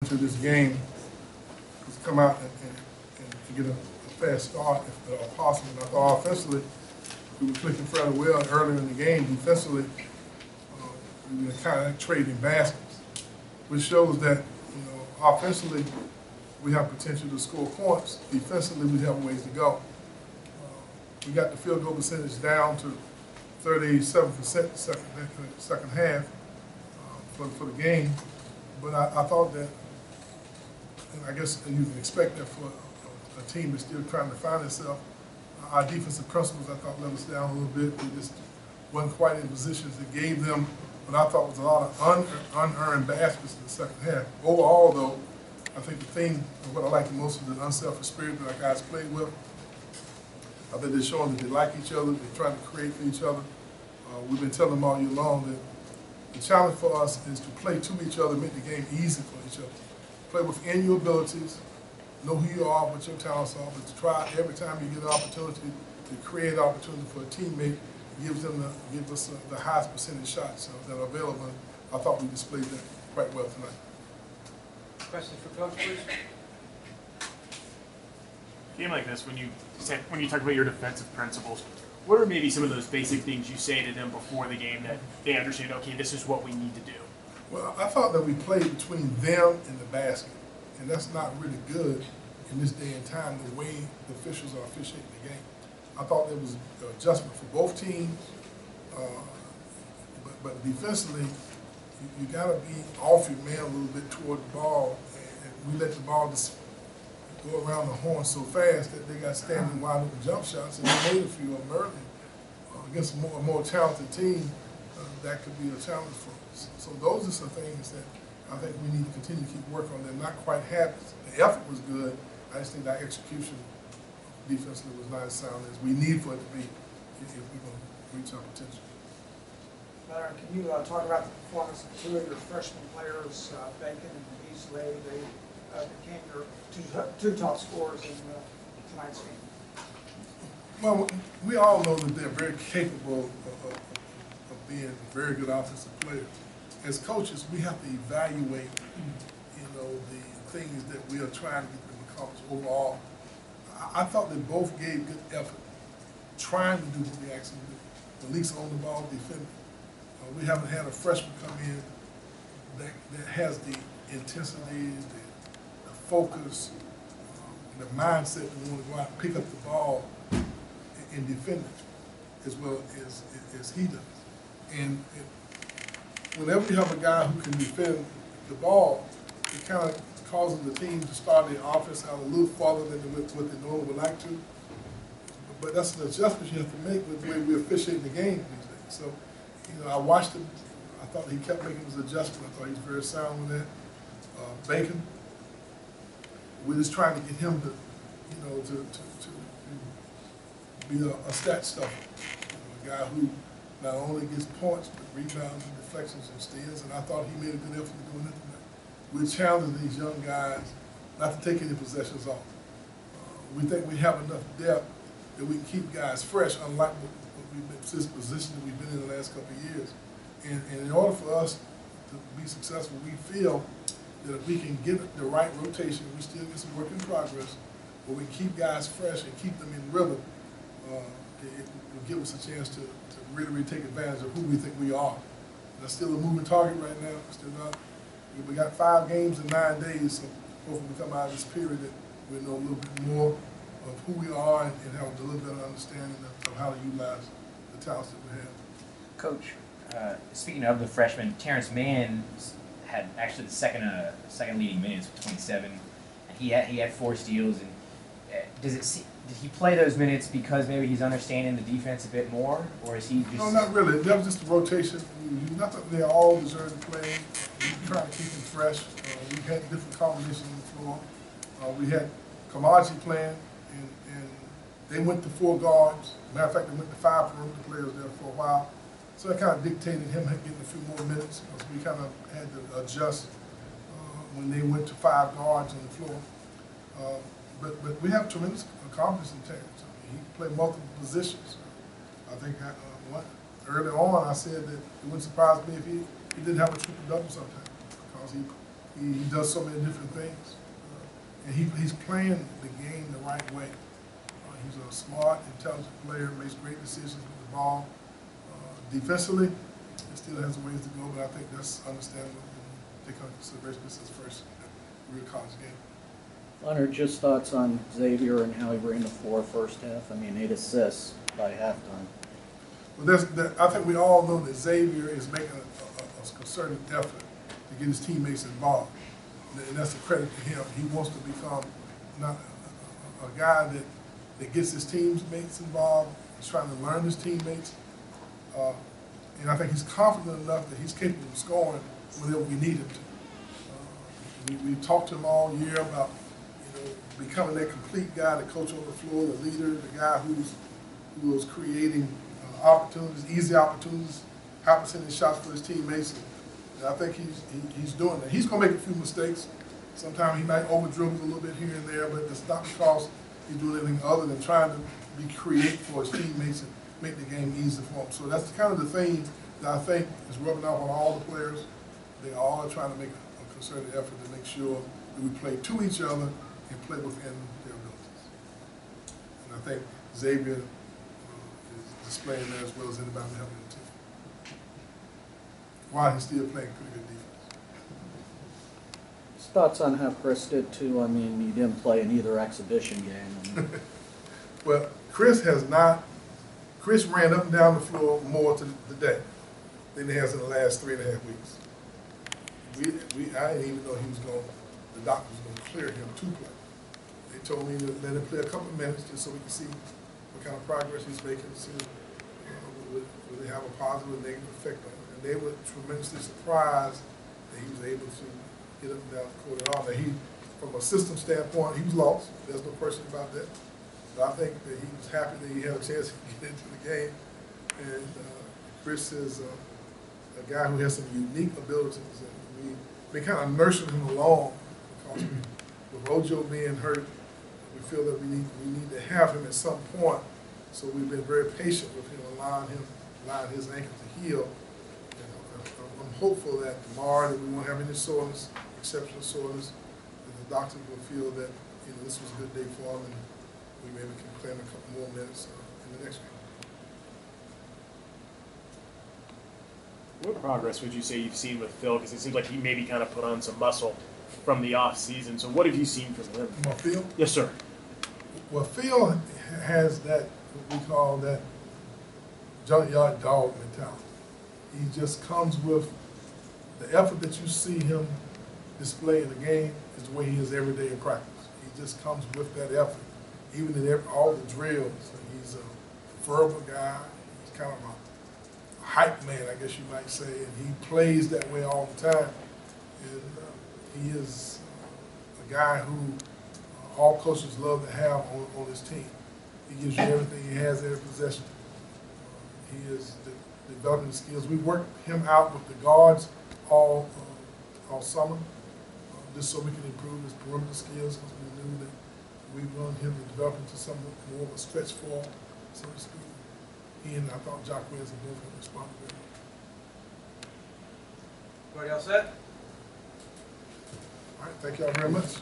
to this game was come out and get a fast start if at all possible. And I thought offensively, we were clicking fairly well earlier in the game. Defensively, we were kind of trading baskets, which shows that, offensively, we have potential to score points. Defensively, we have a ways to go. We got the field goal percentage down to 37% second half for the game. But I thought that, and I guess you can expect that for a team that's still trying to find itself. Our defensive principles, I thought, let us down a little bit. We just wasn't quite in positions that gave them what I thought was a lot of unearned baskets in the second half. Overall, though, I think the thing of what I like the most is the unselfish spirit that our guys played with. I think they're showing that they like each other, they're trying to create for each other. We've been telling them all year long that the challenge for us is to play to each other, make the game easy for each other. Play within your abilities, know who you are, what your talents are, but to try every time you get an opportunity to create an opportunity for a teammate, give us the highest percentage shots that are available. I thought we displayed that quite well tonight. Questions for Coach, please? Game like this, when you talk about your defensive principles, what are maybe some of those basic things you say to them before the game that they understand, okay, this is what we need to do? Well, I thought that we played between them and the basket, and that's not really good in this day and time, the way the officials are officiating the game. I thought there was an adjustment for both teams, but defensively, you got to be off your man a little bit toward the ball, and we let the ball just go around the horn so fast that they got standing wide open jump shots, and they made a few of them early. Against a more talented team, that could be a challenge for us. So those are some things that I think we need to continue to keep working on. They're not quite habits. The effort was good. I just think our execution defensively was not as sound as we need for it to be if we're going to reach our potential. Leonard, can you talk about the performance of two of your freshman players, Bacon and Beasley? They became your two top scorers in tonight's game. Well, we all know that they're very capable of being very good offensive players. As coaches, we have to evaluate, the things that we are trying to get them to accomplish overall. I thought they both gave good effort, trying to do what we asked them to do. The least on the ball, defending. We haven't had a freshman come in that has the intensity, the focus, the mindset to want to go out and pick up the ball and defend it as well as he does. And whenever you have a guy who can defend the ball, it kind of causes the team to start their offense out a little farther than what they normally would like to. But that's an adjustment you have to make with the way we officiate the game these days. So, I watched him. I thought he kept making his adjustment. I thought he was very sound with that. Bacon, we're just trying to get him to be a stat stuffer. A guy who not only gets points, but rebounds and deflections and steals, and I thought he made a good effort in doing that tonight. We're challenging these young guys not to take any possessions off. We think we have enough depth that we can keep guys fresh, unlike this position that we've been in the last couple of years. And in order for us to be successful, we feel that if we can get the right rotation, we still get some work in progress, but we keep guys fresh and keep them in rhythm, it will give us a chance to really take advantage of who we think we are. That's still a moving target right now. Still not. We got 5 games in 9 days, so hopefully we come out of this period that we know a little bit more of who we are and have a little better understanding of how to utilize the talents that we have. Coach, speaking of the freshmen, Terrence Mann had actually the second leading minutes with 27, and he had 4 steals. And did he play those minutes because maybe he's understanding the defense a bit more, or is he just? No, not really. That was just a rotation. Not that they all deserve to play. We try to keep them fresh. We had different combinations on the floor. We had Kamaji playing, and they went to 4 guards. Matter of fact, they went to 5 perimeter players there for a while. So that kind of dictated him getting a few more minutes, because we kind of had to adjust when they went to 5 guards on the floor. But we have tremendous confidence in Terrence. I mean, he played multiple positions. I think early on I said that it wouldn't surprise me if he didn't have a triple-double sometime, because he He does so many different things. And he's playing the game the right way. He's a smart, intelligent player, makes great decisions with the ball. Defensively, he still has a ways to go, but I think that's understandable. Take into consideration this is his first real college game. Leonard, just thoughts on Xavier and how he ran the floor first half? I mean, 8 assists by halftime. Well, I think we all know that Xavier is making a concerted effort to get his teammates involved. And that's a credit to him. He wants to become not a guy that gets his teammates involved. He's trying to learn his teammates. And I think he's confident enough that he's capable of scoring whenever we need him to. We talked to him all year about becoming that complete guy, the coach on the floor, the leader, the guy who was creating opportunities, easy opportunities, high percentage shots for his teammates. And I think he's doing that. He's going to make a few mistakes. Sometimes he might over dribble a little bit here and there, but it's not because he's doing anything other than trying to be creative for his teammates and make the game easy for them. So that's kind of the thing that I think is rubbing off on all the players. They all are trying to make a concerted effort to make sure that we play to each other and play within their abilities. And I think Xavier is displaying that as well as anybody helping the team, while he's still playing pretty good defense. Just thoughts on how Chris did too. I mean, he didn't play in either exhibition game. Well, Chris ran up and down the floor more today than he has in the last 3.5 weeks. I didn't even know the doctor was going to clear him to play. They told me to let him play a couple of minutes just so we can see what kind of progress he's making, see will they have a positive or negative effect on him. And they were tremendously surprised that he was able to get up and down the court at all. Now from a system standpoint, he was lost. There's no question about that. But I think that he was happy that he had a chance to get into the game. And Chris is a guy who has some unique abilities. And we've been kind of nursing him along because with Ojo being hurt, we feel that we need to have him at some point. So we've been very patient with him, allowing his ankle to heal. And I'm hopeful that tomorrow that we won't have any soreness, exceptional soreness, and the doctor will feel that this was a good day for him, and we maybe can play him a couple more minutes in the next game. What progress would you say you've seen with Phil? Because it seems like he maybe kind of put on some muscle from the off season. So what have you seen from him? Well, Phil? Yes, sir. Well, Phil has that, what we call that junkyard dog mentality. He just comes with the effort that you see him display in the game is the way he is every day in practice. He just comes with that effort. Even in all the drills, he's a verbal guy. He's kind of a hype man, I guess you might say, and he plays that way all the time. And he is a guy who all coaches love to have on his team. He gives you everything he has, every possession. He is developing skills. We worked him out with the guards all summer, just so we can improve his perimeter skills, because we knew that we wanted him to develop into something more of a stretch four, so to speak. He and I thought Jock Williams both had responded well. Everybody else set? All right, thank y'all very much.